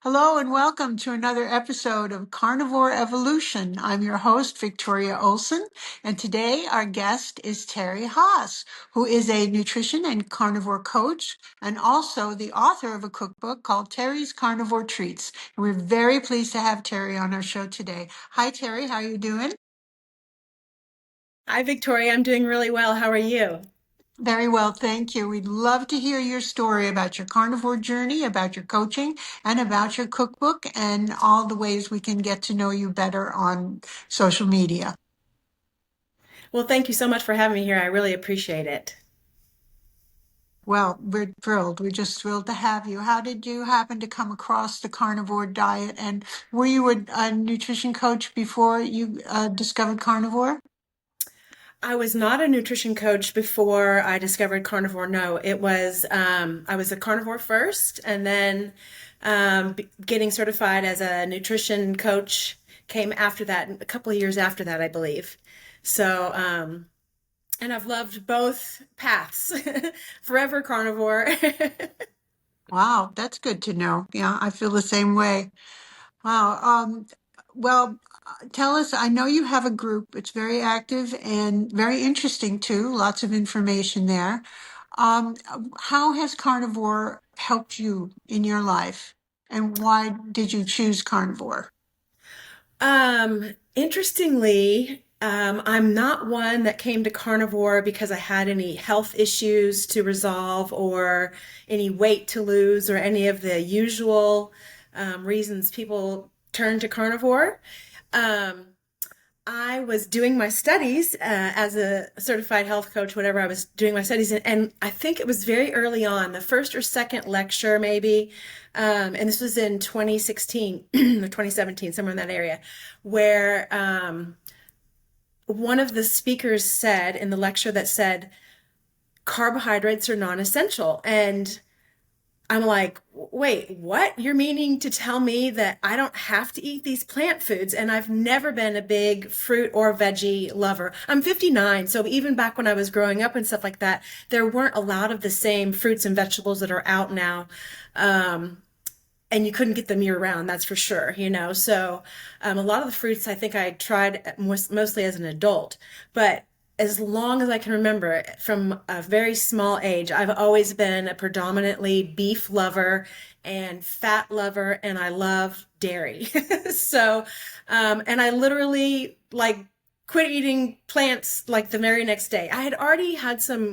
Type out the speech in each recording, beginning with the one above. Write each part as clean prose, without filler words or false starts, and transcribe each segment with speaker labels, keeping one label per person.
Speaker 1: Hello and welcome to another episode of Carnivore Evolution. I'm your host, Victoria Olson, and today our guest is Terri Haas, who is a nutrition and carnivore coach and also the author of a cookbook called Terri's Carnivore Treats. And we're very pleased to have Terri on our show today. Hi, Terri. How are you doing?
Speaker 2: Hi, Victoria. I'm doing really well. How are you?
Speaker 1: Very well, thank you. We'd love to hear your story about your carnivore journey, about your coaching, and about your cookbook, and all the ways we can get to know you better on social media.
Speaker 2: Well, thank you so much for having me here. I really appreciate it.
Speaker 1: Well, we're thrilled. We're just thrilled to have you. How did you happen to come across the carnivore diet? And were you a nutrition coach before you discovered carnivore?
Speaker 2: I was not a nutrition coach before I discovered carnivore. No, it was I was a carnivore first, and then getting certified as a nutrition coach came after that, a couple of years after that, I believe. So, and I've loved both paths. Forever carnivore.
Speaker 1: Wow, that's good to know. Yeah, I feel the same way. Wow. Well, tell us, I know you have a group. It's very active and very interesting too. Lots of information there. Um, how has carnivore helped you in your life? And why did you choose carnivore?
Speaker 2: Interestingly, I'm not one that came to carnivore because I had any health issues to resolve or any weight to lose or any of the usual reasons people turn to carnivore. Um, I was doing my studies as a certified health coach, whatever. I was doing my studies, and I think it was very early on, the first or second lecture, maybe. And this was in 2016 or 2017, somewhere in that area, where one of the speakers said in the lecture that said, carbohydrates are non-essential. And I'm like, wait, what? You're meaning to tell me that I don't have to eat these plant foods? And I've never been a big fruit or veggie lover. I'm 59, so even back when I was growing up and stuff like that, there weren't a lot of the same fruits and vegetables that are out now. Um, and you couldn't get them year round, that's for sure, you know. So a lot of the fruits I think I tried mostly as an adult, but as long as I can remember, from a very small age, I've always been a predominantly beef lover and fat lover, and I love dairy. So, and I literally like quit eating plants like the very next day. I had already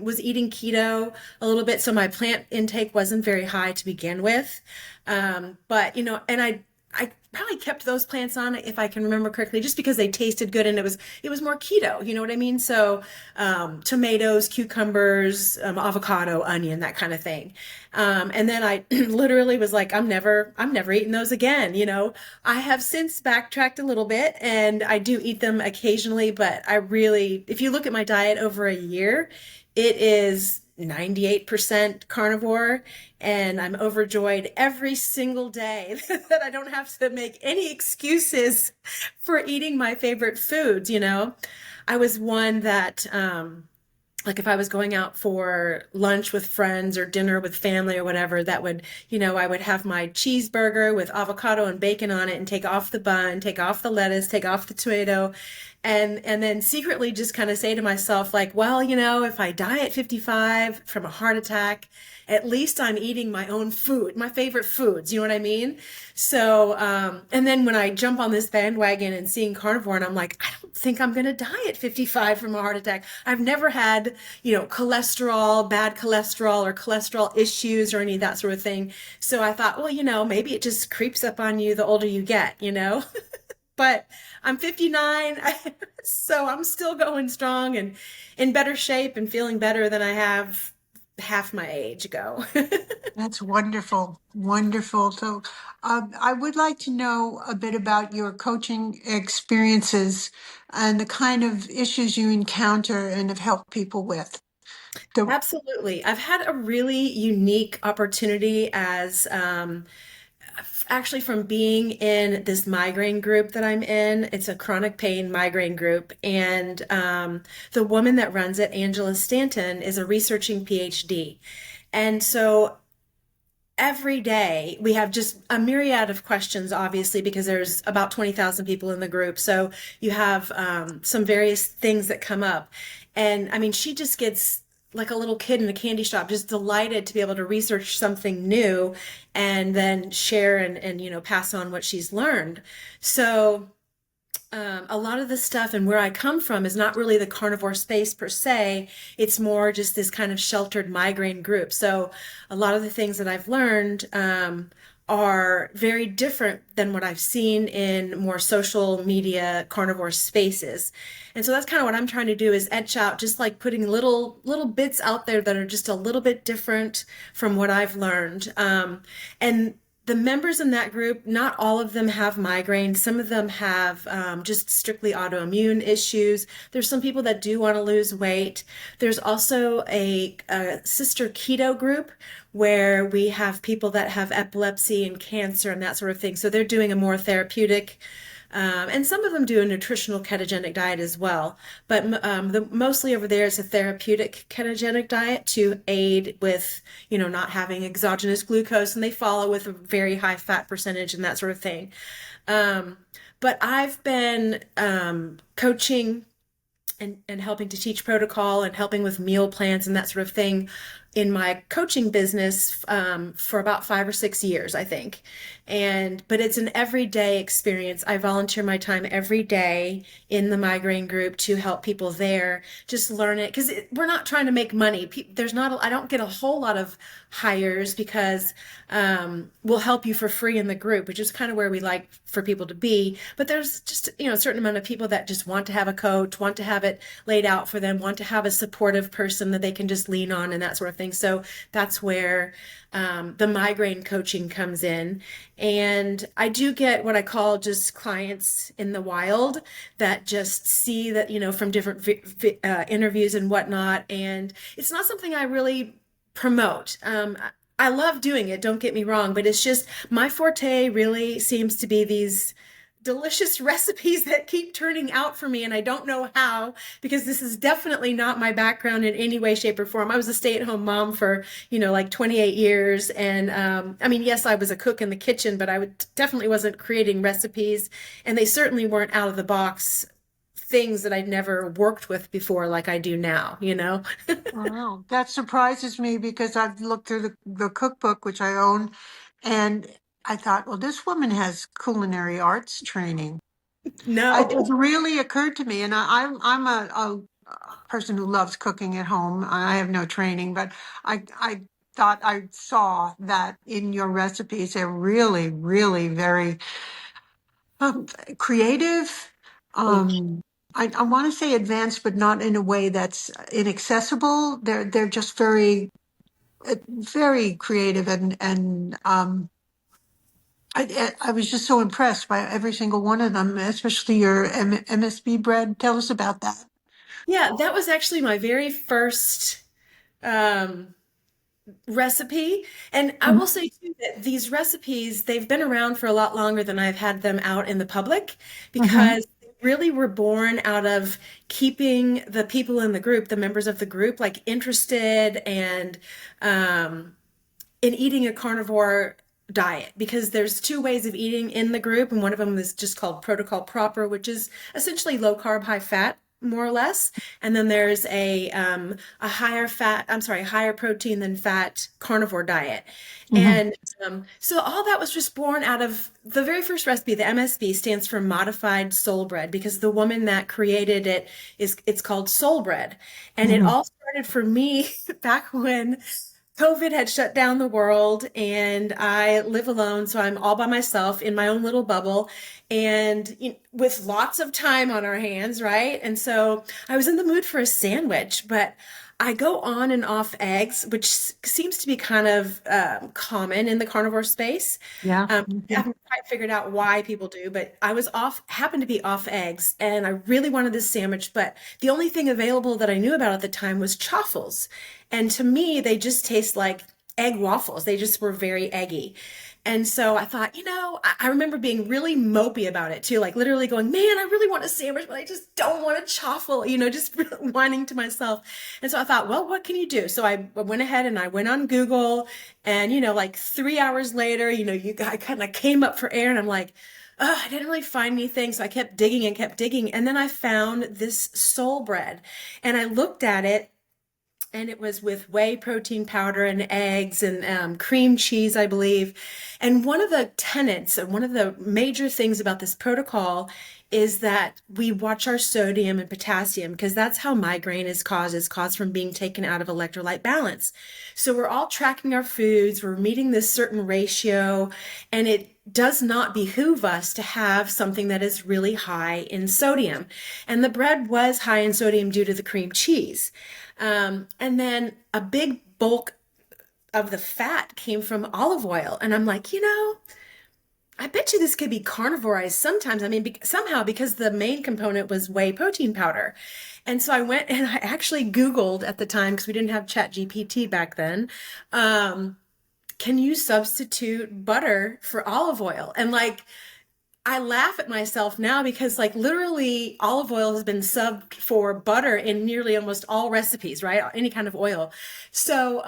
Speaker 2: was eating keto a little bit, so my plant intake wasn't very high to begin with. But you know, and I probably kept those plants on if I can remember correctly, just because they tasted good and it was more keto. You know what I mean? So tomatoes, cucumbers, avocado, onion, that kind of thing. And then I literally was like, I'm never eating those again. You know, I have since backtracked a little bit, and I do eat them occasionally. But I really, if you look at my diet over a year, it is 98% carnivore, and I'm overjoyed every single day that I don't have to make any excuses for eating my favorite foods, you know. I was one that like if I was going out for lunch with friends or dinner with family or whatever, that would, you know, I would have my cheeseburger with avocado and bacon on it and take off the bun, take off the lettuce, take off the tomato, and then secretly just kind of say to myself, like, well, you know, if I die at 55 from a heart attack, at least I'm eating my own food, my favorite foods, you know what I mean? So, and then when I jump on this bandwagon and seeing carnivore, and I'm like, I don't think I'm going to die at 55 from a heart attack. I've never had, you know, cholesterol, bad cholesterol, or cholesterol issues or any of that sort of thing. So I thought, well, you know, maybe it just creeps up on you the older you get, you know? But I'm 59, so I'm still going strong and in better shape and feeling better than I have half my age ago.
Speaker 1: That's wonderful. Wonderful. So, I would like to know a bit about your coaching experiences and the kind of issues you encounter and have helped people with. The
Speaker 2: Absolutely. I've had a really unique opportunity as actually from being in this migraine group that I'm in. It's a chronic pain migraine group. And the woman that runs it, Angela Stanton, is a researching PhD. And so every day we have just a myriad of questions, obviously, because there's about 20,000 people in the group. So you have some various things that come up. And I mean, she just gets like a little kid in a candy shop, just delighted to be able to research something new and then share and pass on what she's learned. So a lot of the stuff and where I come from is not really the carnivore space per se. It's more just this kind of sheltered migraine group. So a lot of the things that I've learned are very different than what I've seen in more social media carnivore spaces. And so that's kind of what I'm trying to do is etch out, just like putting little bits out there that are just a little bit different from what I've learned. And the members in that group, not all of them have migraines. Some of them have just strictly autoimmune issues. There's some people that do want to lose weight. There's also a sister keto group where we have people that have epilepsy and cancer and that sort of thing. So they're doing a more therapeutic, and some of them do a nutritional ketogenic diet as well. But mostly over there, it's a therapeutic ketogenic diet to aid with, not having exogenous glucose, and they follow with a very high fat percentage and that sort of thing. But I've been coaching and helping to teach protocol and helping with meal plans and that sort of thing in my coaching business for about 5 or 6 years, I think. But it's an everyday experience. I volunteer my time every day in the migraine group to help people there just learn it because we're not trying to make money. I don't get a whole lot of hires because we'll help you for free in the group, which is kind of where we like for people to be. But there's just, a certain amount of people that just want to have a coach, want to have it laid out for them, want to have a supportive person that they can just lean on and that sort of thing. So that's where the migraine coaching comes in. And I do get what I call just clients in the wild that just see that, from different interviews and whatnot. And it's not something I really promote. I love doing it, don't get me wrong, but it's just my forte really seems to be these delicious recipes that keep turning out for me. And I don't know how, because this is definitely not my background in any way, shape, or form. I was a stay-at-home mom for, like 28 years. And yes, I was a cook in the kitchen, but I definitely wasn't creating recipes. And they certainly weren't out of the box things that I'd never worked with before like I do now.
Speaker 1: Wow, that surprises me because I've looked through the cookbook, which I own, and I thought, well, this woman has culinary arts training. It
Speaker 2: No.
Speaker 1: really occurred to me, and I'm a person who loves cooking at home. I have no training, but I thought I saw that in your recipes. They're really, really very um, creative.
Speaker 2: Thank you.
Speaker 1: Um, I want to say advanced, but not in a way that's inaccessible. They're just very very creative and I was just so impressed by every single one of them, especially your MSB bread. Tell us about that.
Speaker 2: Yeah, that was actually my very first um, recipe. And I will say too that these recipes, they've been around for a lot longer than I've had them out in the public
Speaker 1: Mm-hmm.
Speaker 2: because they really were born out of keeping the people in the group, the members of the group, like interested and in eating a carnivore diet because there's two ways of eating in the group, and one of them is just called protocol proper, which is essentially low carb, high fat, more or less. And then there's a higher protein than fat carnivore diet.
Speaker 1: Mm-hmm.
Speaker 2: And so all that was just born out of the very first recipe. The MSB stands for modified soul bread because the woman that created it's called soul bread. And it
Speaker 1: Mm-hmm.
Speaker 2: all started for me back when COVID had shut down the world and I live alone. So I'm all by myself in my own little bubble and with lots of time on our hands, right? And so I was in the mood for a sandwich, but I go on and off eggs, which seems to be kind of common in the carnivore space.
Speaker 1: Yeah.
Speaker 2: I haven't quite figured out why people do, but happened to be off eggs, and I really wanted this sandwich, but the only thing available that I knew about at the time was chaffles. And to me, they just taste like egg waffles. They just were very eggy. And so I thought, I remember being really mopey about it too, like literally going, man, I really want a sandwich, but I just don't want a chaffle, just whining to myself. And so I thought, well, what can you do? So I went ahead and I went on Google, and, like 3 hours later, I kind of came up for air, and I'm like, oh, I didn't really find anything. So I kept digging and kept digging. And then I found this soul bread, and I looked at it, and it was with whey protein powder and eggs and cream cheese, I believe. And one of the tenets, and one of the major things about this protocol, is that we watch our sodium and potassium, because that's how migraine is caused from being taken out of electrolyte balance. So we're all tracking our foods, we're meeting this certain ratio, and it does not behoove us to have something that is really high in sodium. And the bread was high in sodium due to the cream cheese. And then a big bulk of the fat came from olive oil. And I'm like, I bet you this could be carnivorized sometimes. I mean, somehow, because the main component was whey protein powder. And so I went and I actually Googled at the time, because we didn't have ChatGPT back then. Can you substitute butter for olive oil? And like, I laugh at myself now, because like literally olive oil has been subbed for butter in nearly almost all recipes, right? Any kind of oil. So,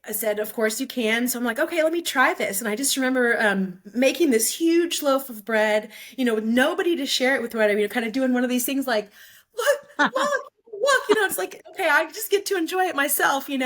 Speaker 2: I said, of course you can. So I'm like, okay, let me try this. And I just remember making this huge loaf of bread, with nobody to share it with, right? Kind of doing one of these things like, look, it's like, okay, I just get to enjoy it myself. And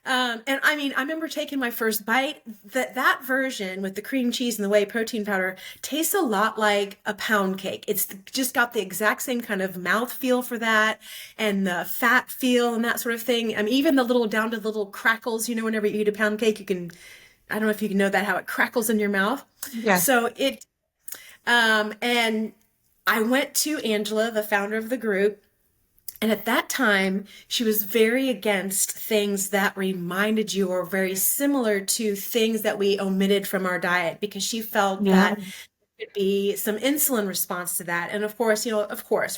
Speaker 2: I mean, I remember taking my first bite. That version with the cream cheese and the whey protein powder tastes a lot like a pound cake. It's just got the exact same kind of mouth feel for that, and the fat feel and that sort of thing. I mean, even the little down to the little crackles, whenever you eat a pound cake, I don't know if you know that, how it crackles in your mouth.
Speaker 1: Yes.
Speaker 2: So and I went to Angela, the founder of the group, and at that time, she was very against things that reminded you or very similar to things that we omitted from our diet, because she felt
Speaker 1: Yeah.
Speaker 2: that could be some insulin response to that. And of course,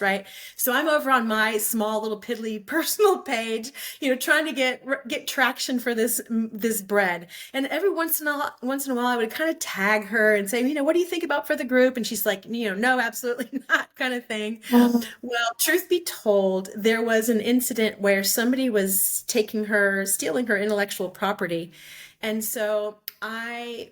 Speaker 2: right? So I'm over on my small little piddly personal page, trying to get traction for this bread. And every once in a while, I would kind of tag her and say, what do you think about for the group? And she's like, no, absolutely not, kind of thing. Well, truth be told, there was an incident where somebody was stealing her intellectual property. And so I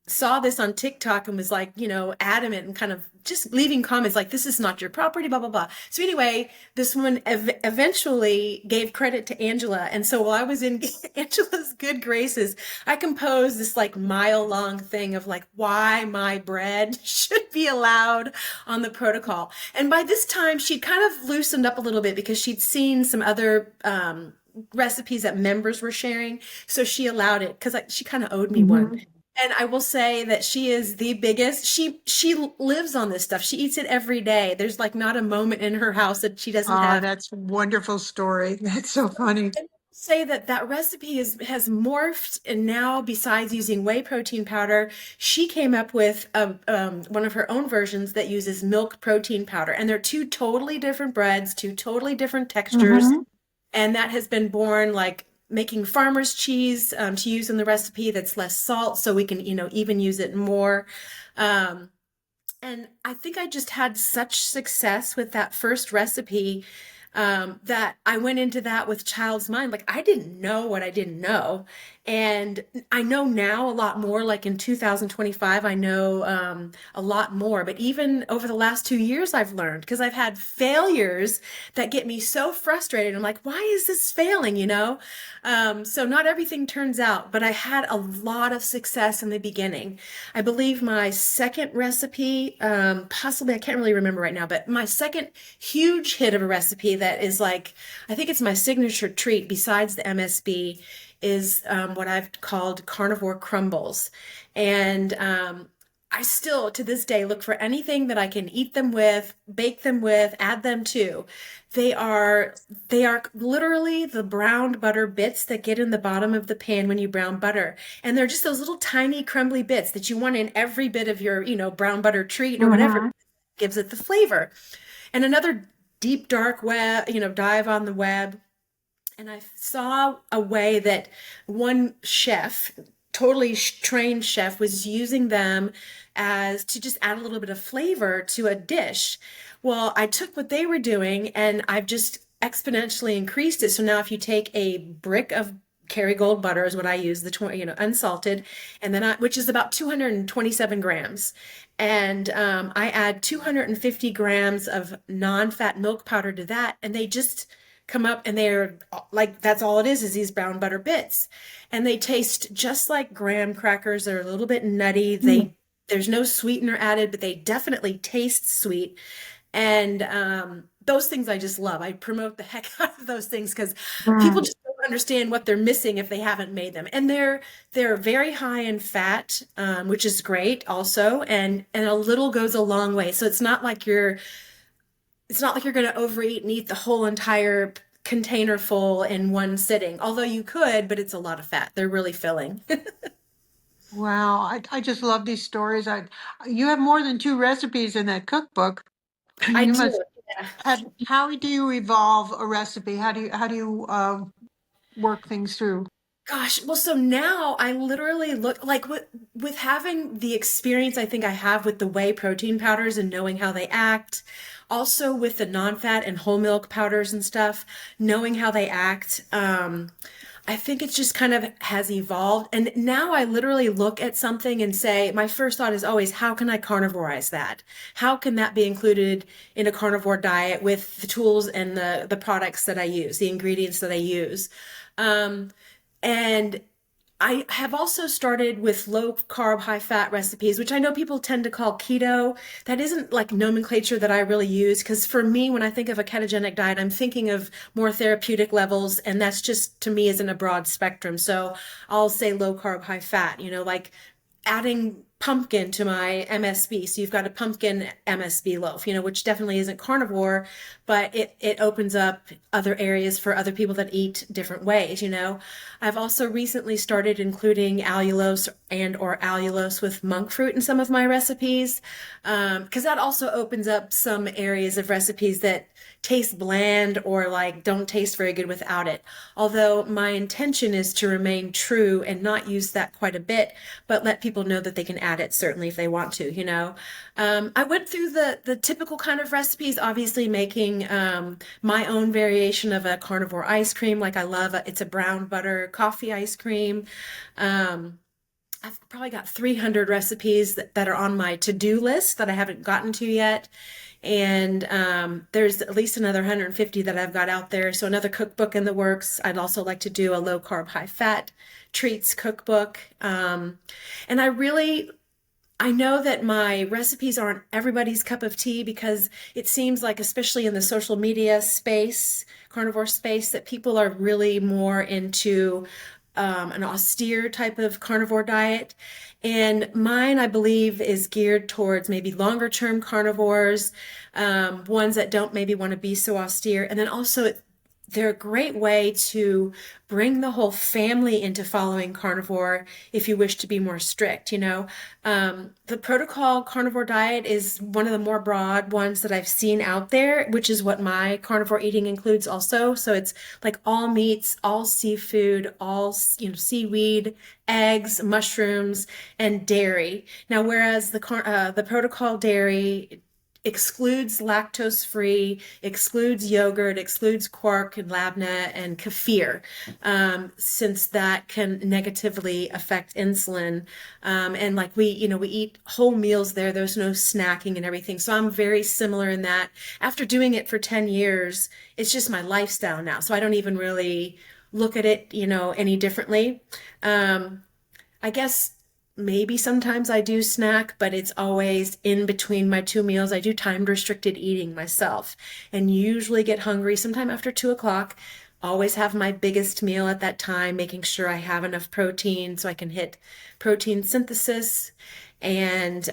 Speaker 2: saw this on TikTok and was like, adamant and kind of just leaving comments like, this is not your property, blah, blah, blah. So anyway, this woman eventually gave credit to Angela. And so while I was in Angela's good graces, I composed this like mile-long thing of like why my bread should be allowed on the protocol. And by this time, she'd kind of loosened up a little bit, because she'd seen some other recipes that members were sharing. So she allowed it, because she kind of owed me one.
Speaker 1: Mhm.
Speaker 2: And I will say that she is the biggest. She lives on this stuff. She eats it every day. There's like not a moment in her house that she doesn't
Speaker 1: Oh,
Speaker 2: have.
Speaker 1: that's a wonderful story. That's so funny.
Speaker 2: And say that recipe has morphed, and now besides using whey protein powder, she came up with one of her own versions that uses milk protein powder. And they're two totally different breads, two totally different textures.
Speaker 1: Hmm.
Speaker 2: And that has been born like making farmer's cheese to use in the recipe that's less salt, so we can even use it more. And I think I just had such success with that first recipe, that I went into that with child's mind. Like, I didn't know what I didn't know. And I know now a lot more. Like in 2025, I know a lot more. But even over the last 2 years, I've learned, because I've had failures that get me so frustrated. I'm like, why is this failing? So not everything turns out, but I had a lot of success in the beginning. I believe my second recipe, possibly, I can't really remember right now, but my second huge hit of a recipe that is like, I think it's my signature treat besides the MSB, is what I've called carnivore crumbles. And I still, to this day, look for anything that I can eat them with, bake them with, add them to. They are literally the browned butter bits that get in the bottom of the pan when you brown butter. And they're just those little tiny crumbly bits that you want in every bit of your, brown butter treat or whatever
Speaker 1: Hmm.
Speaker 2: gives it the flavor. And another deep, dark web, dive on the web. And I saw a way that one chef totally trained chef was using them as to just add a little bit of flavor to a dish. Well, I took what they were doing and I've just exponentially increased it. So now if you take a brick of Kerrygold butter is what I use, the 20, unsalted, and then which is about 227 grams. And I add 250 grams of non-fat milk powder to that, and they just come up and they're like, that's all it is these brown butter bits. And they taste just like graham crackers. They're a little bit nutty. There's no sweetener added, but they definitely taste sweet. And those things I just love. I promote the heck out of those things because people
Speaker 1: Mm.
Speaker 2: just don't understand what they're missing if they haven't made them. And they're very high in fat, which is great also. And a little goes a long way. So it's not like you're going to overeat and eat the whole entire container full in one sitting. Although you could, but it's a lot of fat. They're really filling.
Speaker 1: Wow, I just love these stories. You have more than two recipes in that cookbook.
Speaker 2: I
Speaker 1: You
Speaker 2: do.
Speaker 1: must
Speaker 2: Yeah.
Speaker 1: have, how do you evolve a recipe? How do you work things through?
Speaker 2: Gosh, well, so now I literally look like with having the experience I think I have with the whey protein powders and knowing how they act, also with the non-fat and whole milk powders and stuff, knowing how they act. I think it's just kind of has evolved. And now I literally look at something and say, my first thought is always, how can I carnivorize that? How can that be included in a carnivore diet with the tools and the products that I use, the ingredients that I use? Um, and I have also started with low carb, high fat recipes, which I know people tend to call keto. That isn't like nomenclature that I really use because for me, when I think of a ketogenic diet, I'm thinking of more therapeutic levels, and that's just to me isn't a broad spectrum. So I'll say low carb, high fat, like adding pumpkin to my MSB. So you've got a pumpkin MSB loaf, which definitely isn't carnivore, but it opens up other areas for other people that eat different ways. I've also recently started including allulose and or allulose with monk fruit in some of my recipes, because that also opens up some areas of recipes that taste bland or like don't taste very good without it. Although my intention is to remain true and not use that quite a bit, but let people know that they can add it certainly if they want to. I went through the typical kind of recipes, obviously making my own variation of a carnivore ice cream. Like I love it's a brown butter coffee ice cream. I've probably got 300 recipes that are on my to-do list that I haven't gotten to yet. And there's at least another 150 that I've got out there. So another cookbook in the works. I'd also like to do a low carb, high fat treats cookbook. And I know that my recipes aren't everybody's cup of tea because it seems like, especially in the social media space, carnivore space, that people are really more into an austere type of carnivore diet. And mine, I believe, is geared towards maybe longer term carnivores, ones that don't maybe want to be so austere. And then also, they're a great way to bring the whole family into following carnivore if you wish to be more strict. The protocol carnivore diet is one of the more broad ones that I've seen out there, which is what my carnivore eating includes also. So it's like all meats, all seafood, all seaweed, eggs, mushrooms, and dairy. Now, whereas the protocol dairy excludes lactose free, excludes yogurt, excludes quark and labna and kefir, since that can negatively affect insulin. And like we eat whole meals there. There's no snacking and everything. So I'm very similar in that. After doing it for 10 years, it's just my lifestyle now. So I don't even really look at it, any differently. I guess maybe sometimes I do snack, but it's always in between my two meals. I do timed restricted eating myself and usually get hungry sometime after 2 o'clock. Always have my biggest meal at that time, making sure I have enough protein so I can hit protein synthesis. And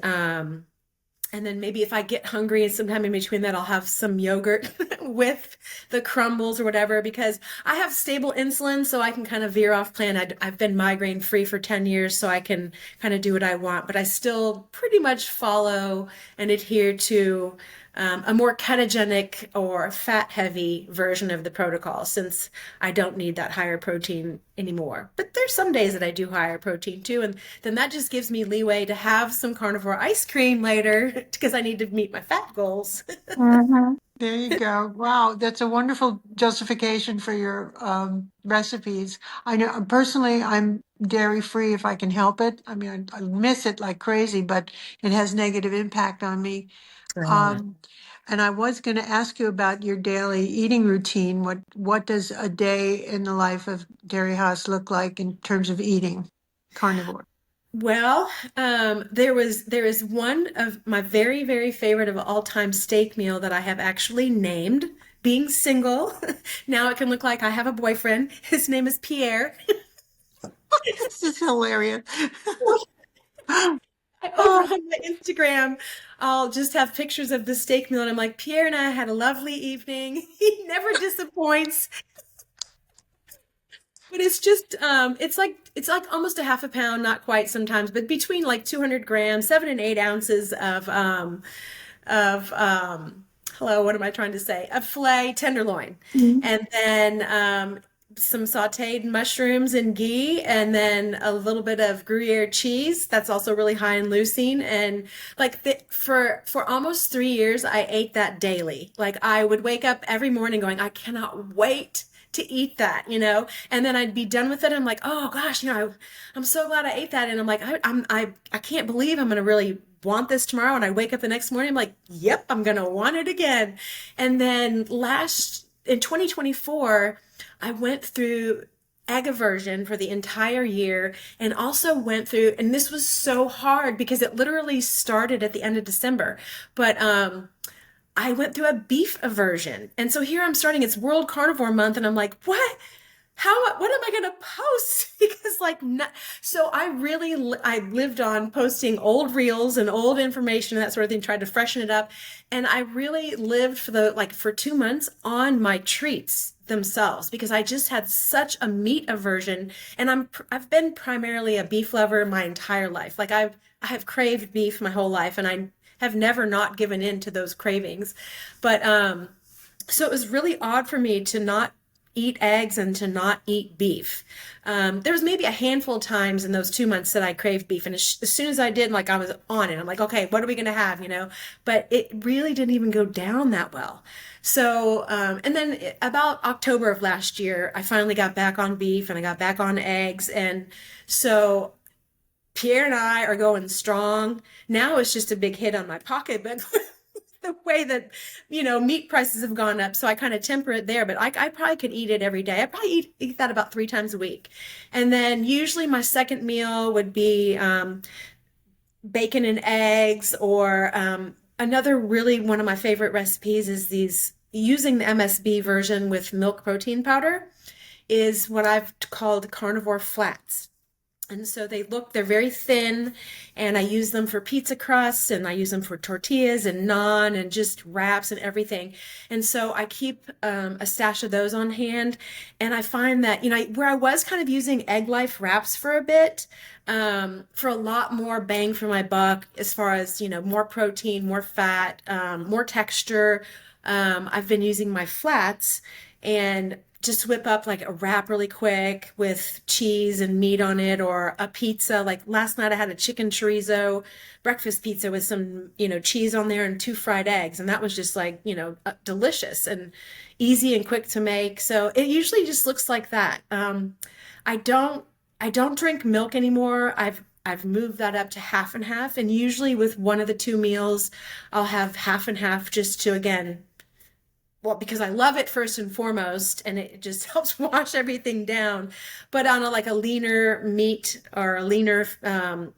Speaker 2: then maybe if I get hungry and sometime in between that, I'll have some yogurt with the crumbles or whatever, because I have stable insulin, so I can kind of veer off plan. I've been migraine free for 10 years, so I can kind of do what I want, but I still pretty much follow and adhere to a more ketogenic or fat heavy version of the protocol since I don't need that higher protein anymore. But there's some days that I do higher protein too. And then that just gives me leeway to have some carnivore ice cream later because I need to meet my fat goals.
Speaker 1: Mhm. There you go. Wow, that's a wonderful justification for your recipes. I know personally, I'm dairy free if I can help it. I mean, I miss it like crazy, but it has negative impact on me. Um, and I was going to ask you about your daily eating routine. What does a day in the life of Terri Haas look like in terms of eating carnivore?
Speaker 2: Well, there is one of my very favorite of all time steak meal that I have actually named. Being single, now it can look like I have a boyfriend. His name is Pierre.
Speaker 1: This is hilarious.
Speaker 2: Over
Speaker 1: Oh,
Speaker 2: on my Instagram, I'll just have pictures of the steak meal, and I'm like, Pierre and I had a lovely evening. He never disappoints. But it's just it's like almost a half a pound, not quite sometimes, but between like 200 grams, 7 and 8 ounces of hello, what am I trying to say? A filet tenderloin,
Speaker 1: mhm.
Speaker 2: and then some sautéed mushrooms and ghee, and then a little bit of Gruyere cheese. That's also really high in leucine. And for almost 3 years, I ate that daily. Like I would wake up every morning going, I cannot wait to eat that, and then I'd be done with it. I'm like, oh gosh, I'm so glad I ate that. And I'm like, I can't believe I'm going to really want this tomorrow. And I wake up the next morning, I'm like, yep, I'm going to want it again. And then in 2024, I went through egg aversion for the entire year and also went through, and this was so hard because it literally started at the end of December. But, I went through a beef aversion. And so here I'm starting, it's World Carnivore Month, and I'm like, what am I going to post? Because like, so I lived on posting old reels and old information and that sort of thing, tried to freshen it up. And I really lived for 2 months on my treats themselves because I just had such a meat aversion. And I've been primarily a beef lover my entire life. Like I have craved beef my whole life, and I have never not given in to those cravings. But so it was really odd for me to not eat eggs and to not eat beef. There was maybe a handful of times in those 2 months that I craved beef, and as soon as I did, like I was on it. I'm like, okay, what are we gonna have, But it really didn't even go down that well. So, and then about October of last year, I finally got back on beef and I got back on eggs, and so Pierre and I are going strong. Now it's just a big hit on my pocketbook. The way that meat prices have gone up, so I kind of temper it there. But I probably could eat it every day. I probably eat that about 3 times a week, and then usually my second meal would be bacon and eggs, or another really one of my favorite recipes is these using the MSB version with milk protein powder is what I've called carnivore flats. And so they're very thin, and I use them for pizza crusts, and I use them for tortillas and naan and just wraps and everything. And so I keep a stash of those on hand. And I find that, where I was kind of using Egg Life wraps for a bit, for a lot more bang for my buck, as far as, more protein, more fat, more texture. I've been using my flats and just whip up like a wrap really quick with cheese and meat on it, or a pizza. Like last night I had a chicken chorizo breakfast pizza with some, cheese on there and 2 fried eggs. And that was just like, delicious and easy and quick to make. So it usually just looks like that. I don't, I don't drink milk anymore. I've moved that up to half and half. And usually with one of the two meals, I'll have half and half just to, again, well, because I love it first and foremost, and it just helps wash everything down. But on like a leaner meat or a leaner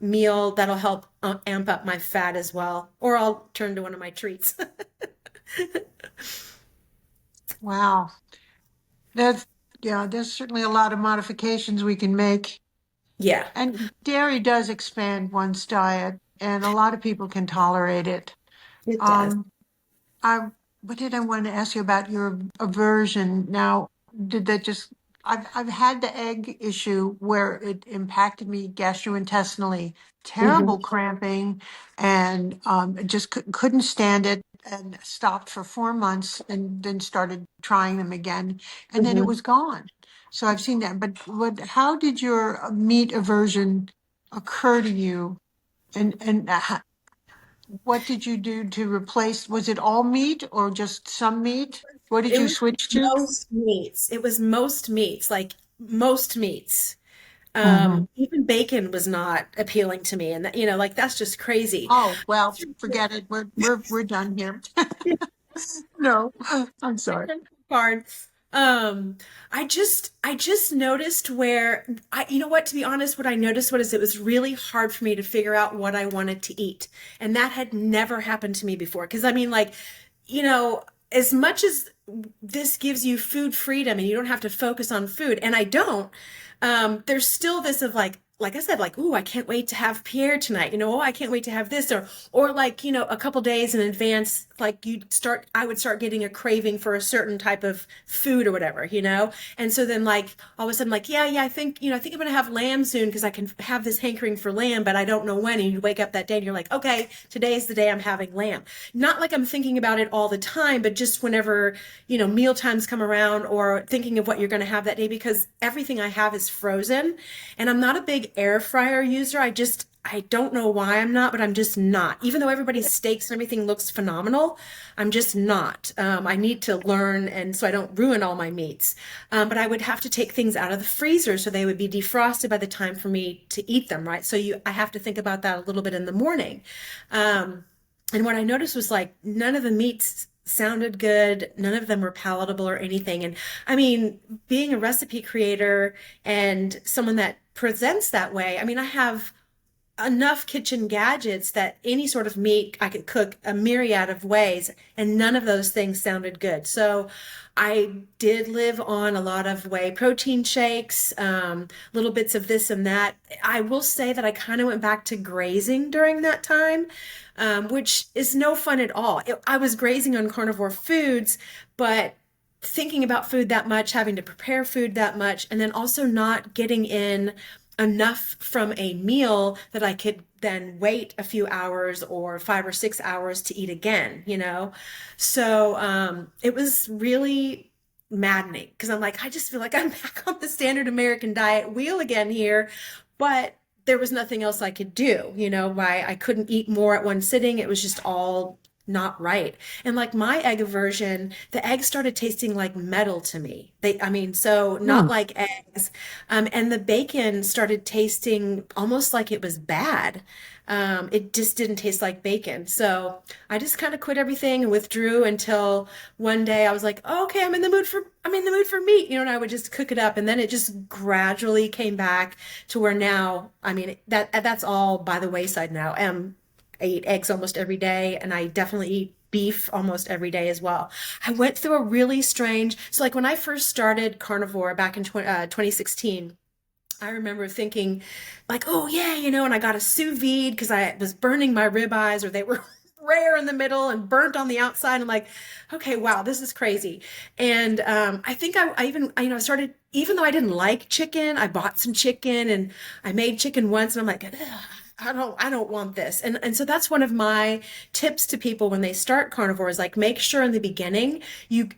Speaker 2: meal, that'll help amp up my fat as well. Or I'll turn to one of my treats.
Speaker 1: Wow. That's, yeah, there's certainly a lot of modifications we can make.
Speaker 2: Yeah,
Speaker 1: And dairy does expand one's diet, and a lot of people can tolerate it.
Speaker 2: it does.
Speaker 1: Um, I, what did I want to ask you about your aversion? Now, did that just, I've had the egg issue where it impacted me gastrointestinally,
Speaker 2: Mhm.
Speaker 1: terrible cramping, and just couldn't stand it. and stopped for 4 months and then started trying them again, and then it
Speaker 2: Mhm.
Speaker 1: was gone. So I've seen that. But how did your meat aversion occur to you? And what did you do to replace? Was it all meat or just some meat? What did
Speaker 2: It
Speaker 1: you
Speaker 2: was
Speaker 1: switch to?
Speaker 2: most meats. It was most meats, like most meats.
Speaker 1: Hmm.
Speaker 2: Even bacon was not appealing to me, and that, like that's just crazy.
Speaker 1: Oh, well, forget it. We're done here. No, I'm sorry.
Speaker 2: Hard. Um, I just noticed where you know what, to be honest, what I noticed was it was really hard for me to figure out what I wanted to eat. And that had never happened to me before. Because I mean, like, as much as this gives you food freedom and you don't have to focus on food, and I don't, there's still this of like I said, like, ooh, I can't wait to have Pierre tonight. Oh, I can't wait to have this, or like, a couple days in advance, like I would start getting a craving for a certain type of food or whatever. And so then like all of a sudden, like, yeah, I think I'm gonna have lamb soon because I can have this hankering for lamb, but I don't know when. And you wake up that day and you're like, okay, today's the day I'm having lamb. Not like I'm thinking about it all the time, but just whenever, meal times come around or thinking of what you're gonna have that day, because everything I have is frozen. And I'm not a big air fryer user. I don't know why I'm not, but I'm just not. Even though everybody's steaks and everything looks phenomenal, I'm just not. I need to learn, and so I don't ruin all my meats. But I would have to take things out of the freezer so they would be defrosted by the time for me to eat them, right? So I have to think about that a little bit in the morning. Um, and what I noticed was like none of the meats sounded good. None of them were palatable or anything. And I mean, being a recipe creator and someone that presents that way, I mean, I have enough kitchen gadgets that any sort of meat I could cook a myriad of ways, and none of those things sounded good. So I did live on a lot of whey protein shakes, little bits of this and that. I will say that I kind of went back to grazing during that time, which is no fun at all. I was grazing on carnivore foods, but thinking about food that much, having to prepare food that much, and then also not getting in enough from a meal that I could then wait a few hours or 5 or 6 hours to eat again. So it was really maddening because I'm like, I just feel like I'm back on the standard American diet wheel again here, but there was nothing else I could do. Why I couldn't eat more at one sitting. It was just all not right. And like my egg aversion, the eggs started tasting like metal to me. I mean, so not
Speaker 1: Hmm.
Speaker 2: like eggs. And the bacon started tasting almost like it was bad. It just didn't taste like bacon. So I just kind of quit everything and withdrew until one day I was like, oh, okay, I'm in the mood for meat, and I would just cook it up. And then it just gradually came back to where now, I mean, that's all by the wayside now. I eat eggs almost every day, and I definitely eat beef almost every day as well. I went through a really strange, so like when I first started carnivore back in 2016, I remember thinking like, oh yeah, and I got a sous vide because I was burning my ribeyes, or they were rare in the middle and burnt on the outside. I'm like, okay, wow, this is crazy. And I think I even, started, even though I didn't like chicken, I bought some chicken and I made chicken once, and I'm like, ugh, I don't want this. And so that's one of my tips to people when they start carnivore is like make sure in the beginning you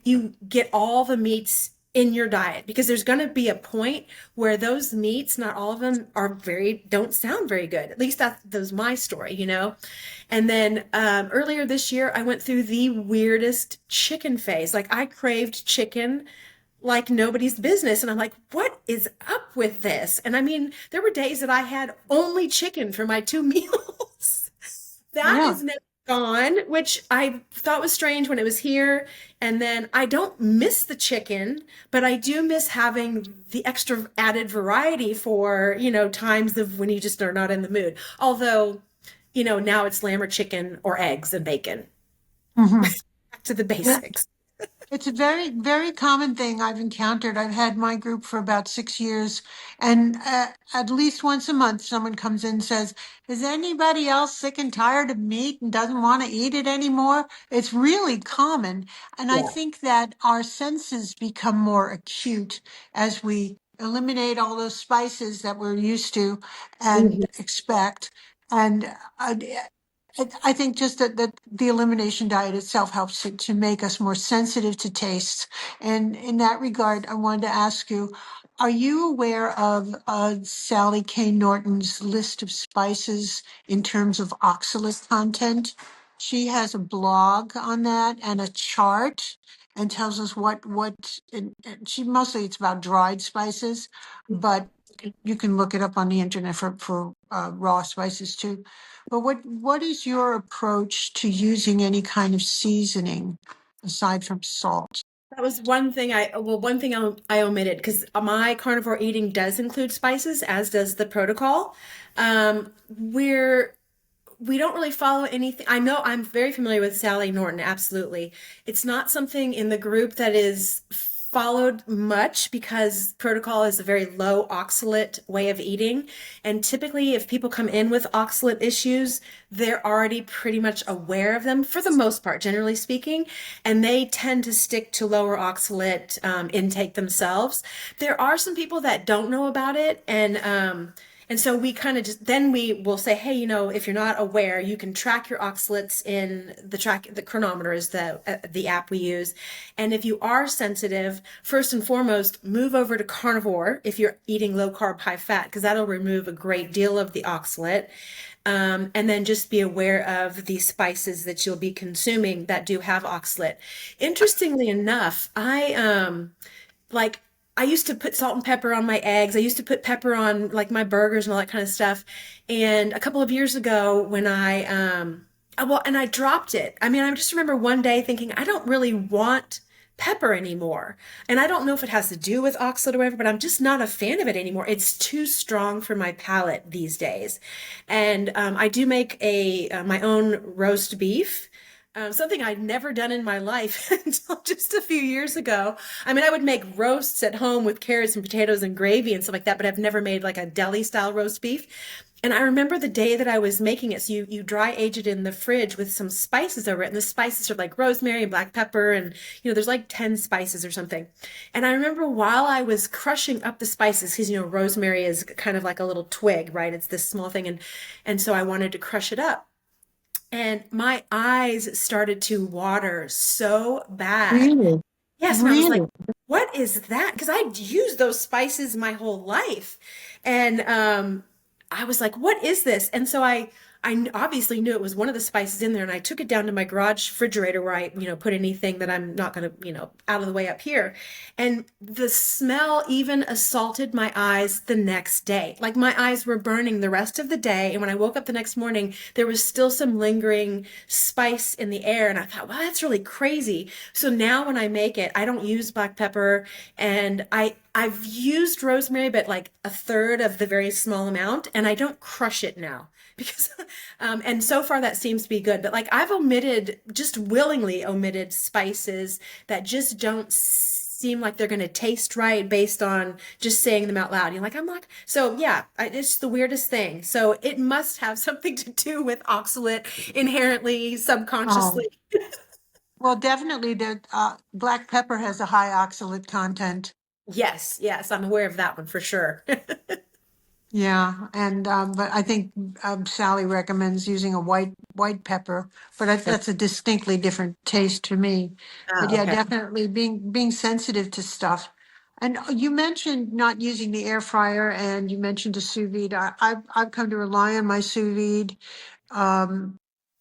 Speaker 2: get all the meats in your diet, because there's going to be a point where those meats, not all of them don't sound very good. At least that was my story. And then earlier this year, I went through the weirdest chicken phase. Like I craved chicken like nobody's business. And I'm like, what is up with this? And I mean, there were days that I had only chicken for my two meals. That
Speaker 1: Yeah.
Speaker 2: is now gone, which I thought was strange when it was here. And then I don't miss the chicken, but I do miss having the extra added variety for, times of when you just are not in the mood. Although, now it's lamb or chicken or eggs and bacon.
Speaker 1: Hmm.
Speaker 2: Back to the basics.
Speaker 1: It's a very, very common thing I've encountered. I've had my group for about 6 years, and at least once a month, someone comes in and says, is anybody else sick and tired of meat and doesn't want to eat it anymore? It's really common. And I
Speaker 2: Yeah.
Speaker 1: think that our senses become more acute as we eliminate all those spices that we're used to and
Speaker 2: Mhm.
Speaker 1: expect. And I think just that the elimination diet itself helps to make us more sensitive to tastes. And in that regard, I wanted to ask you, are you aware of Sally Kay Norton's list of spices in terms of oxalate content? She has a blog on that and a chart and tells us and she mostly it's about dried spices, but you can look it up on the internet for raw spices too. But what is your approach to using any kind of seasoning aside from salt?
Speaker 2: That was one thing I omitted because my carnivore eating does include spices, as does the protocol. We don't really follow anything. I know I'm very familiar with Sally Norton, absolutely. It's not something in the group that is followed much because protocol is a very low oxalate way of eating. And typically, if people come in with oxalate issues, they're already pretty much aware of them for the most part, generally speaking, and they tend to stick to lower oxalate intake themselves. There are some people that don't know about it, and so we kind of just then we will say, hey, if you're not aware, you can track your oxalates in the chronometer is the app we use. And if you are sensitive, first and foremost, move over to carnivore if you're eating low carb, high fat, because that'll remove a great deal of the oxalate. And then just be aware of the spices that you'll be consuming that do have oxalate. Interestingly enough, like I used to put salt and pepper on my eggs. I used to put pepper on like my burgers and all that kind of stuff. And a couple of years ago when and I dropped it. I mean, I just remember one day thinking, I don't really want pepper anymore. And I don't know if it has to do with oxalate or whatever, but I'm just not a fan of it anymore. It's too strong for my palate these days. And I do make my own roast beef. Something I'd never done in my life until just a few years ago. I mean, I would make roasts at home with carrots and potatoes and gravy and stuff like that, but I've never made like a deli style roast beef. And I remember the day that I was making it. So you dry age it in the fridge with some spices over it. And the spices are like rosemary and black pepper. And, there's like 10 spices or something. And I remember while I was crushing up the spices, because, rosemary is kind of like a little twig, right? It's this small thing. And so I wanted to crush it up. And my eyes started to water so bad.
Speaker 1: Really?
Speaker 2: Yes, and I was like,
Speaker 1: Really?
Speaker 2: what is that? Because I'd used those spices my whole life. And I was like, what is this? And so I obviously knew it was one of the spices in there, and I took it down to my garage refrigerator where I, put anything that I'm not going to, out of the way up here. And the smell even assaulted my eyes the next day. Like my eyes were burning the rest of the day. And when I woke up the next morning, there was still some lingering spice in the air. And I thought, wow, that's really crazy. So now when I make it, I don't use black pepper, and I've used rosemary, but like a third of the very small amount, and I don't crush it now because, and so far that seems to be good. But like I've just willingly omitted spices that just don't seem like they're going to taste right based on just saying them out loud. You're like, I'm not. So yeah, it's the weirdest thing. So it must have something to do with oxalate inherently,
Speaker 1: Oh,
Speaker 2: subconsciously.
Speaker 1: well, definitely the black pepper has a high oxalate content.
Speaker 2: Yes, yes, I'm aware of that one for sure.
Speaker 1: Yeah, and but I think Sally recommends using a white pepper, but that's a distinctly different taste to me. But
Speaker 2: Oh,
Speaker 1: yeah,
Speaker 2: okay.
Speaker 1: definitely being sensitive to stuff. And you mentioned not using the air fryer, and you mentioned a sous vide. I've come to rely on my sous vide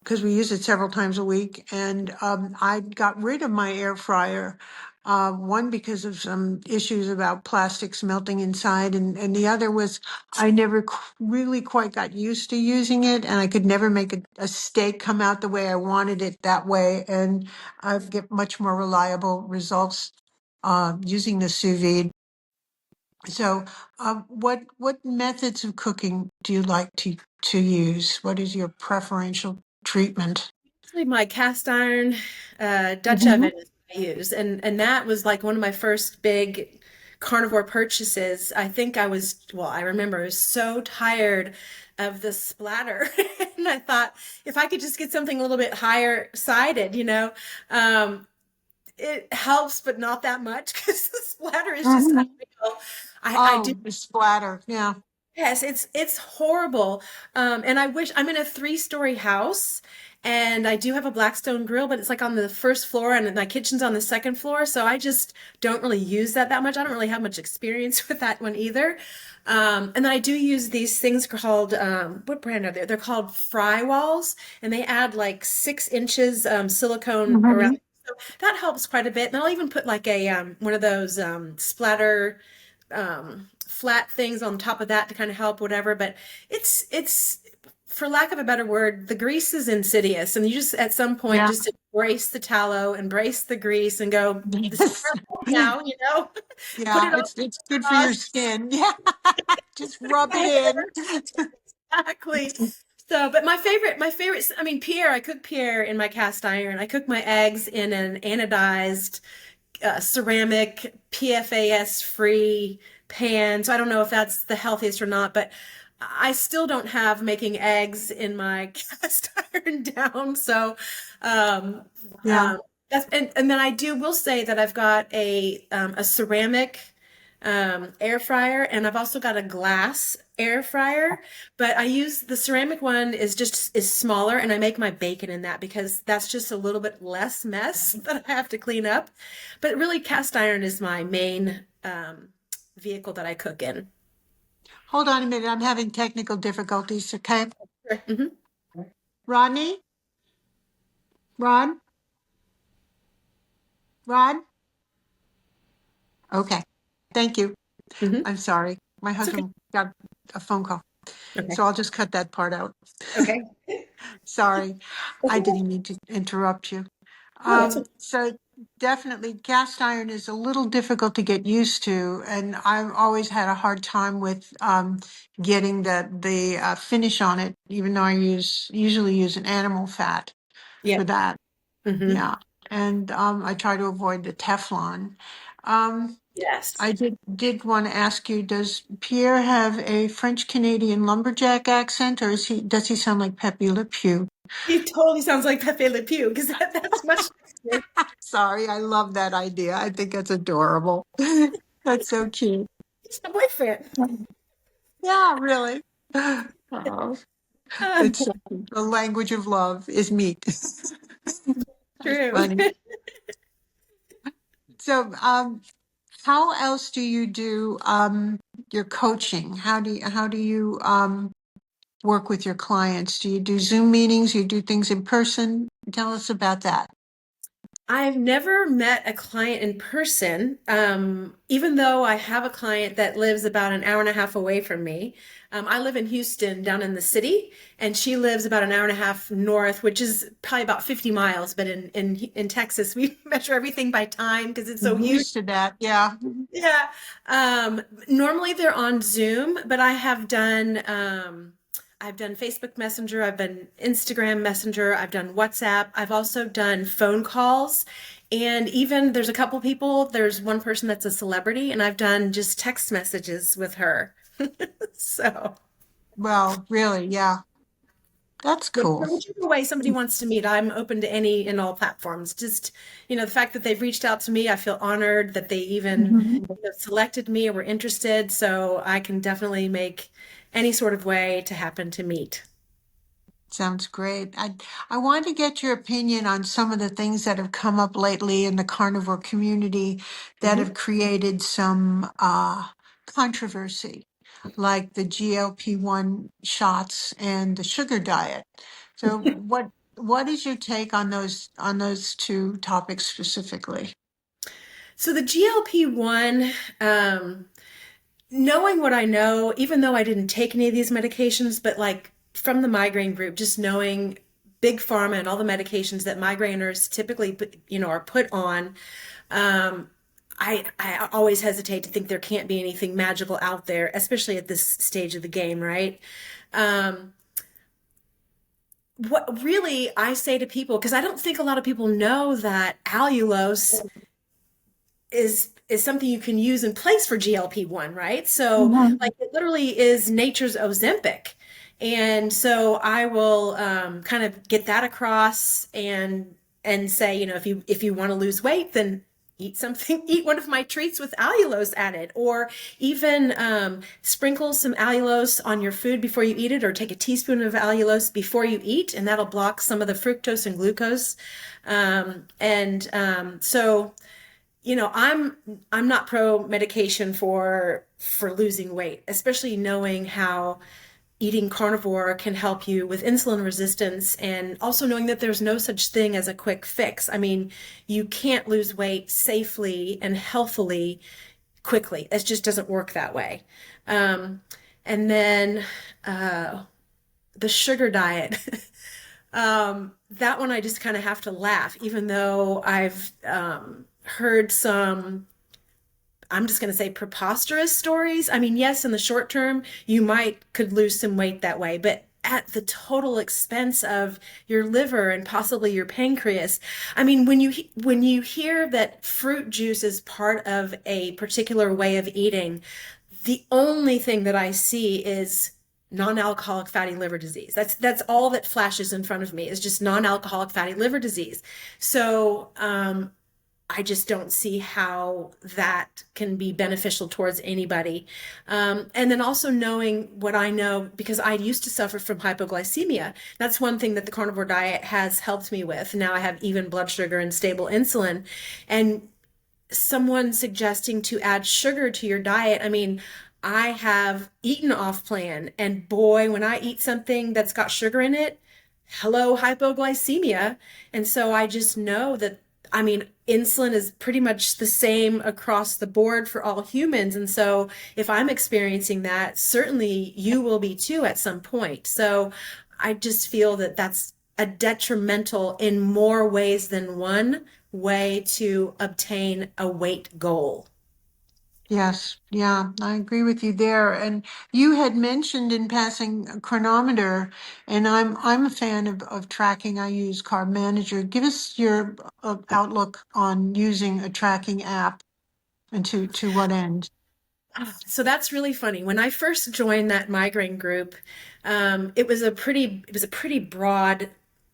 Speaker 1: because we use it several times a week, and I got rid of my air fryer. One because of some issues about plastics melting inside, and the other was I never really quite got used to using it, and I could never make a steak come out the way I wanted it that way, and I get much more reliable results using the sous vide. So, what methods of cooking do you like to use? What is your preferential treatment?
Speaker 2: Actually, my cast iron Dutch
Speaker 1: Hmm.
Speaker 2: oven is what I use, and that was like one of my first big carnivore purchases. I think I remember I was so tired of the splatter, and I thought if I could just get something a little bit higher sided, um, it helps, but not that much because the splatter is just
Speaker 1: Hmm.
Speaker 2: unreal. I do
Speaker 1: Oh, the splatter. Yeah.
Speaker 2: Yes, it's horrible. And I wish I'm in a three-story house and I do have a Blackstone grill, but it's like on the first floor and my kitchen's on the second floor. So I just don't really use that much. I don't really have much experience with that one either. And then I do use these things called, what brand are they? They're called fry walls and they add like 6 inches silicone around.
Speaker 1: Mhm.
Speaker 2: So that helps quite a bit. And I'll even put like a one of those splatter flat things on top of that to kind of help whatever. But it's for lack of a better word, the grease is insidious, and you just at some point
Speaker 1: Yeah.
Speaker 2: just embrace the tallow, embrace the grease, and go, "This is
Speaker 1: Yes.
Speaker 2: where I'm going now," you know. Put
Speaker 1: Yeah,
Speaker 2: it on
Speaker 1: it's
Speaker 2: the
Speaker 1: good for your
Speaker 2: sauce,
Speaker 1: skin. Yeah. Just rub
Speaker 2: my
Speaker 1: it
Speaker 2: hair.
Speaker 1: in.
Speaker 2: Exactly. So, but my favorite, I mean, Pierre, I cook Pierre in my cast iron. I cook my eggs in an anodized ceramic PFAS free pan. So I don't know if that's the healthiest or not, but I still don't have making eggs in my cast iron down. So um,
Speaker 1: Yeah.
Speaker 2: um, and then I will say that I've got a ceramic air fryer and I've also got a glass air fryer, but I use the ceramic one is smaller and I make my bacon in that because that's just a little bit less mess that I have to clean up. But really cast iron is my main vehicle that I cook in.
Speaker 1: Hold on a minute. I'm having technical difficulties. Okay.
Speaker 2: Hmm.
Speaker 1: Rodney? Rod? Rod? Okay. Thank you.
Speaker 2: Hmm.
Speaker 1: I'm sorry. My
Speaker 2: It's okay.
Speaker 1: husband got a phone call.
Speaker 2: Okay.
Speaker 1: So I'll just cut that part out.
Speaker 2: Okay.
Speaker 1: Sorry.
Speaker 2: That's
Speaker 1: I
Speaker 2: okay.
Speaker 1: didn't mean to interrupt you.
Speaker 2: No, that's okay.
Speaker 1: So definitely cast iron is a little difficult to get used to, and I've always had a hard time with getting the finish on it, even though I usually use an animal fat for
Speaker 2: Yep.
Speaker 1: that.
Speaker 2: Hmm.
Speaker 1: Yeah, and I try to avoid the Teflon. Um,
Speaker 2: Yes.
Speaker 1: I did want to ask you, does Pierre have a French Canadian lumberjack accent, or does he sound like Pepe Le Pew?
Speaker 2: He totally sounds like Pepe Le Pew because that's much nicer.
Speaker 1: Sorry, I love that idea. I think it's adorable. That's so cute.
Speaker 2: He's my boyfriend.
Speaker 1: Yeah, really. Oh, it's so cute. The language of love is meat. That's
Speaker 2: True.
Speaker 1: funny. So, how else do you do your coaching? How do you work with your clients? Do you do Zoom meetings? You do things in person? Tell us about that.
Speaker 2: I've never met a client in person, even though I have a client that lives about an hour and a half away from me. I live in Houston, down in the city, and she lives about an hour and a half north, which is probably about 50 miles. But in Texas, we measure everything by time because it's so
Speaker 1: I'm
Speaker 2: huge.
Speaker 1: used to that. Yeah.
Speaker 2: Yeah. Normally they're on Zoom, but I've done Facebook Messenger, I've done Instagram Messenger, I've done WhatsApp, I've also done phone calls, and even there's a couple people, there's one person that's a celebrity, and I've done just text messages with her. So,
Speaker 1: Well, really, yeah. That's
Speaker 2: yeah,
Speaker 1: cool.
Speaker 2: so whichever way somebody wants to meet, I'm open to any and all platforms. Just, the fact that they've reached out to me, I feel honored that they even,
Speaker 1: Mhm.
Speaker 2: selected me or were interested. So I can definitely make any sort of way to happen to meet.
Speaker 1: Sounds great. I want to get your opinion on some of the things that have come up lately in the carnivore community that have
Speaker 2: Mhm.
Speaker 1: created some controversy, like the GLP-1 shots and the sugar diet. So what is your take on those two topics specifically?
Speaker 2: So the GLP-1, knowing what I know, even though I didn't take any of these medications, but like from the migraine group, just knowing big pharma and all the medications that migraineurs typically are put on, um, I always hesitate to think there can't be anything magical out there, especially at this stage of the game, right? Um, what really I say to people, because I don't think a lot of people know that allulose is something you can use in place for GLP-1, right? So
Speaker 1: Mhm.
Speaker 2: like it literally is nature's Ozempic. And so I will kind of get that across and say, if you want to lose weight, then eat something, eat one of my treats with allulose added, or even sprinkle some allulose on your food before you eat it, or take a teaspoon of allulose before you eat, and that'll block some of the fructose and glucose. So I'm not pro medication for losing weight, especially knowing how eating carnivore can help you with insulin resistance, and also knowing that there's no such thing as a quick fix. I mean, you can't lose weight safely and healthily quickly. It just doesn't work that way. Um, and then the sugar diet. That one I just kind of have to laugh, even though I've heard some, I'm just going to say, preposterous stories. I mean, yes, in the short term, you could lose some weight that way, but at the total expense of your liver and possibly your pancreas. I mean, when you hear that fruit juice is part of a particular way of eating, the only thing that I see is non-alcoholic fatty liver disease. That's all that flashes in front of me, is just non-alcoholic fatty liver disease. So I just don't see how that can be beneficial towards anybody. And then also knowing what I know, because I used to suffer from hypoglycemia. That's one thing that the carnivore diet has helped me with. Now I have even blood sugar and stable insulin. And someone suggesting to add sugar to your diet, I mean, I have eaten off plan, and boy, when I eat something that's got sugar in it, hello, hypoglycemia. And so I just know that, I mean, insulin is pretty much the same across the board for all humans. And so if I'm experiencing that, certainly you will be too at some point. So I just feel that that's a detrimental in more ways than one way to obtain a weight goal.
Speaker 1: Yes, yeah, I agree with you there. And you had mentioned in passing a chronometer, and I'm a fan of tracking. I use Carb Manager. Give us your outlook on using a tracking app and to what end.
Speaker 2: So that's really funny. When I first joined that migraine group, it was a pretty broad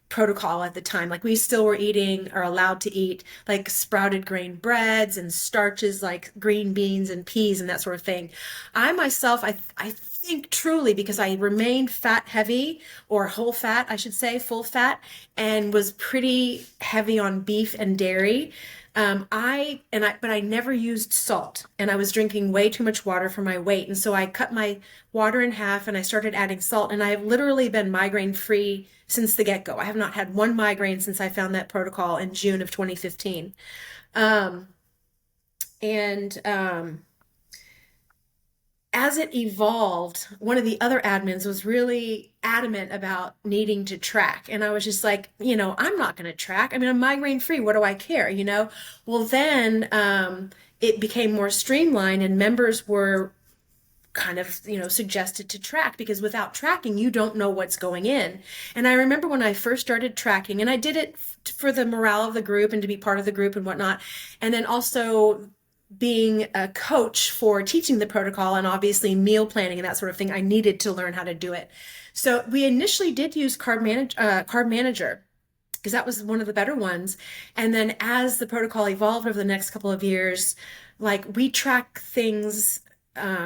Speaker 2: protocol at the time. Like, we still were eating, or allowed to eat, like sprouted grain breads and starches like green beans and peas and that sort of thing. I myself, I think truly, because I remained fat heavy, or whole fat, I should say, full fat, and was pretty heavy on beef and dairy. But I never used salt, and I was drinking way too much water for my weight. And so I cut my water in half and I started adding salt, and I've literally been migraine free since the get-go. I have not had one migraine since I found that protocol in June of 2015. Um, and As it evolved, one of the other admins was really adamant about needing to track. And I was just like, I'm not going to track. I mean, I'm migraine free. What do I care? Well, then it became more streamlined, and members were kind of, suggested to track, because without tracking, you don't know what's going in. And I remember when I first started tracking, and I did it for the morale of the group and to be part of the group and whatnot. And then also being a coach for teaching the protocol, and obviously meal planning and that sort of thing, I needed to learn how to do it. So we initially did use Carb Manager, because that was one of the better ones. And then as the protocol evolved over the next couple of years, like, we track things.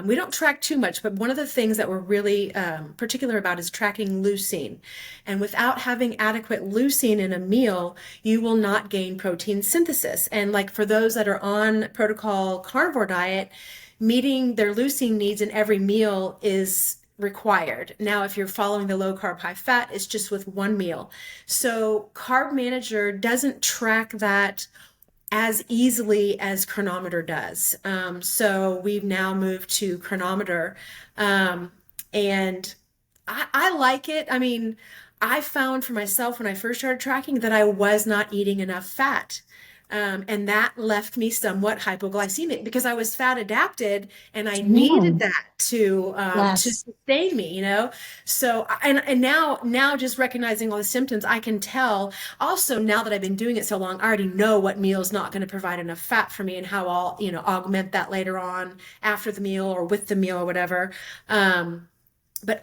Speaker 2: We don't track too much, but one of the things that we're really particular about is tracking leucine. And without having adequate leucine in a meal, you will not gain protein synthesis. And like, for those that are on protocol carnivore diet, meeting their leucine needs in every meal is required. Now, if you're following the low carb, high fat, it's just with one meal. So Carb Manager doesn't track that as easily as Chronometer does. So we've now moved to Chronometer, and I like it. I mean, I found for myself when I first started tracking that I was not eating enough fat. And that left me somewhat hypoglycemic, because I was fat adapted and I needed
Speaker 1: Mm,
Speaker 2: that to
Speaker 1: yes.
Speaker 2: sustain me. So, and now just recognizing all the symptoms, I can tell. Also, now that I've been doing it so long, I already know what meal is not going to provide enough fat for me, and how I'll, augment that later on after the meal or with the meal or whatever. But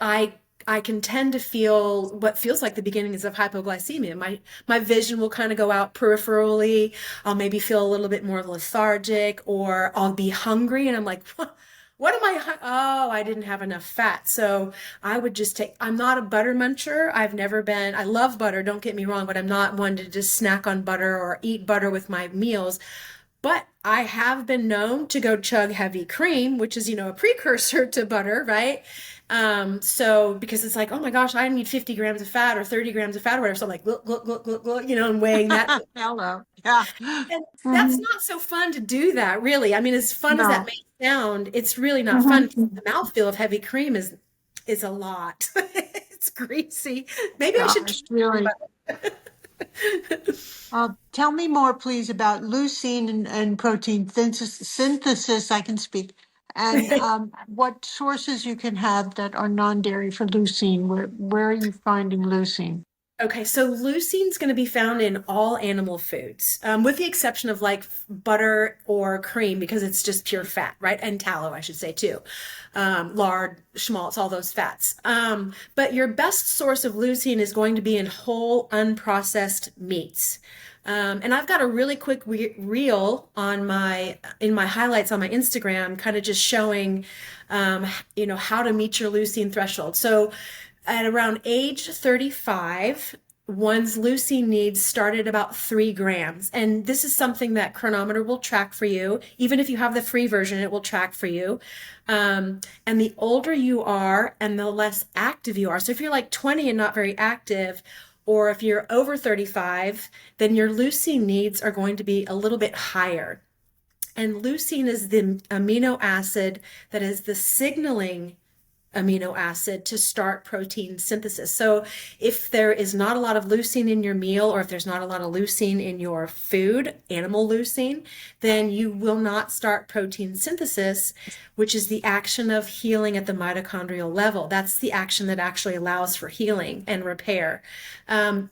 Speaker 2: I can tend to feel what feels like the beginnings of hypoglycemia. My vision will kind of go out peripherally. I'll maybe feel a little bit more lethargic, or I'll be hungry and I'm like, what am oh, I didn't have enough fat. So I would just take, I'm not a butter muncher. I've never been, I love butter, don't get me wrong, but I'm not one to just snack on butter or eat butter with my meals. But I have been known to go chug heavy cream, which is, a precursor to butter, right? So because it's like, oh my gosh, I need 50 grams of fat or 30 grams of fat or whatever. So I'm like, look, look, look, look, look, and weighing that.
Speaker 1: Hello. Yeah.
Speaker 2: And that's
Speaker 1: Hmm.
Speaker 2: not so fun to do that, really. I mean, as fun as that
Speaker 1: No.
Speaker 2: may sound, it's really not fun.
Speaker 1: Hmm.
Speaker 2: The mouthfeel of heavy cream is a lot. It's greasy. Maybe I should try
Speaker 1: Gosh, really.
Speaker 2: butter.
Speaker 1: Tell me more, please, about leucine and protein synthesis. I can speak. And what sources you can have that are non-dairy for leucine. Where are you finding leucine?
Speaker 2: Okay, so leucine's going to be found in all animal foods, with the exception of like butter or cream, because it's just pure fat, right? And tallow, I should say, too. Lard, schmaltz, all those fats. But your best source of leucine is going to be in whole, unprocessed meats. And I've got a really quick reel on in my highlights on my Instagram, kind of just showing, how to meet your leucine threshold. So at around age 35, one's leucine needs start at about 3 grams. And this is something that Chronometer will track for you. Even if you have the free version, it will track for you. And the older you are and the less active you are. So if you're like 20 and not very active, or if you're over 35, then your leucine needs are going to be a little bit higher. And leucine is the amino acid that is the signaling amino acid to start protein synthesis. So if there is not a lot of leucine in your meal, or if there's not a lot of leucine in your food, animal leucine, then you will not start protein synthesis, which is the action of healing at the mitochondrial level. That's the action that actually allows for healing and repair.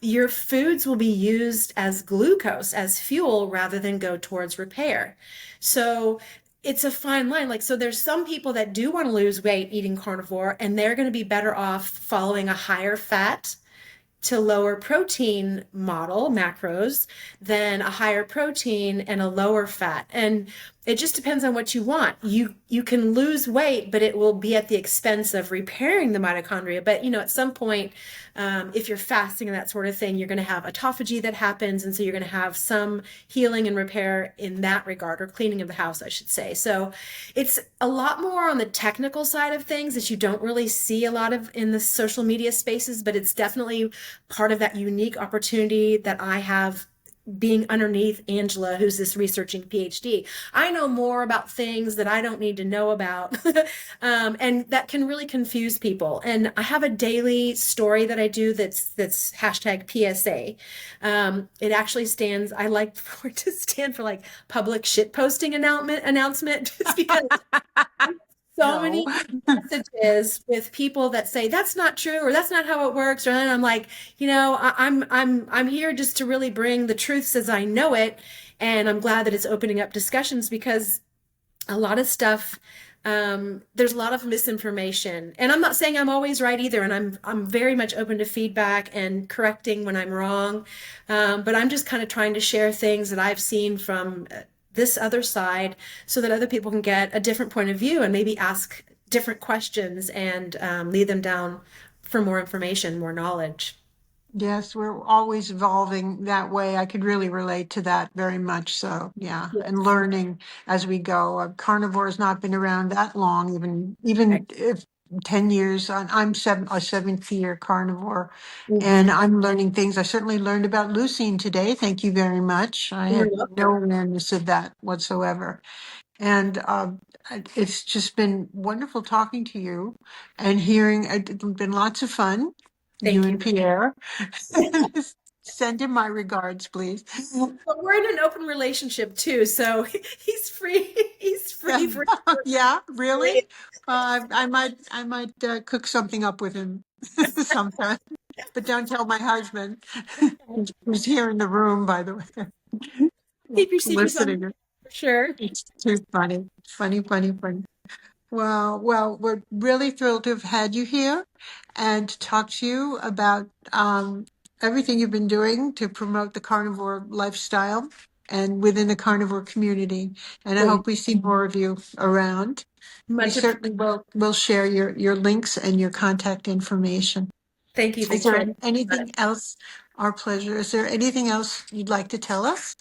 Speaker 2: Your foods will be used as glucose, as fuel, rather than go towards repair. So it's a fine line. Like, so there's some people that do want to lose weight eating carnivore, and they're going to be better off following a higher fat to lower protein model macros than a higher protein and a lower fat. And it just depends on what you want. You can lose weight, but it will be at the expense of repairing the mitochondria. But at some point, if you're fasting and that sort of thing, you're going to have autophagy that happens, and so you're going to have some healing and repair in that regard, or cleaning of the house, I should say. So it's a lot more on the technical side of things that you don't really see a lot of in the social media spaces, but it's definitely part of that unique opportunity that I have being underneath Angela, who's this researching PhD. I know more about things that I don't need to know about. And that can really confuse people. And I have a daily story that I do that's hashtag PSA. It actually stands, I like for it to stand for like public shit posting announcement, just because so
Speaker 1: No.
Speaker 2: many messages with people that say that's not true, or that's not how it works, or and I'm like, I'm here just to really bring the truths as I know it, and I'm glad that it's opening up discussions, because a lot of stuff, there's a lot of misinformation, and I'm not saying I'm always right either, and I'm very much open to feedback and correcting when I'm wrong, but I'm just kind of trying to share things that I've seen from this other side, so that other people can get a different point of view and maybe ask different questions, and lead them down for more information, more knowledge.
Speaker 1: Yes, we're always evolving that way. I could really relate to that very much so. Yeah, and
Speaker 2: Yes.
Speaker 1: learning as we go. Carnivore has not been around that long, even if 10 years. I'm a seventh year carnivore, and
Speaker 2: Mm-hmm.
Speaker 1: I'm learning things. I certainly learned about leucine today. Thank you very much. I
Speaker 2: You're
Speaker 1: had
Speaker 2: welcome.
Speaker 1: no awareness of that whatsoever. And it's just been wonderful talking to you and hearing. It's been lots of fun, you
Speaker 2: Thank
Speaker 1: and
Speaker 2: you.
Speaker 1: Pierre. Send him my regards, please.
Speaker 2: But we're in an open relationship too, so he's free. He's
Speaker 1: Yeah,
Speaker 2: free for
Speaker 1: yeah, really. I might cook something up with him sometime, but don't tell my husband, who's here in the room, by the way,
Speaker 2: keep your secrets on
Speaker 1: listening.
Speaker 2: for sure.
Speaker 1: It's too funny, funny, funny, funny. Well, we're really thrilled to have had you here and to talk to you about everything you've been doing to promote the carnivore lifestyle and within the carnivore community. And I
Speaker 2: Well,
Speaker 1: hope we see more of you around. We
Speaker 2: much
Speaker 1: certainly will share your links and your contact information.
Speaker 2: thank you,
Speaker 1: Is there
Speaker 2: Victoria.
Speaker 1: anything else? Our pleasure. Is there anything else you'd like to tell us?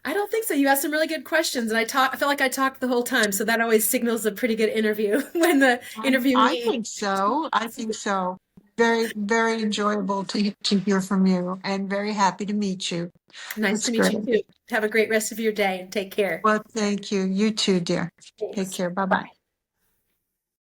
Speaker 2: I don't think so. You asked some really good questions, and I felt like I talked the whole time, so that always signals a pretty good interview when the
Speaker 1: I
Speaker 2: interviewee.
Speaker 1: think so. I think so. Very, very enjoyable to hear from you and very happy to meet you.
Speaker 2: Nice
Speaker 1: That's
Speaker 2: to meet
Speaker 1: great.
Speaker 2: you too. Have a great rest of your day and take care.
Speaker 1: Well, thank you. You too, dear. Take
Speaker 2: Thanks.
Speaker 1: care. Bye bye.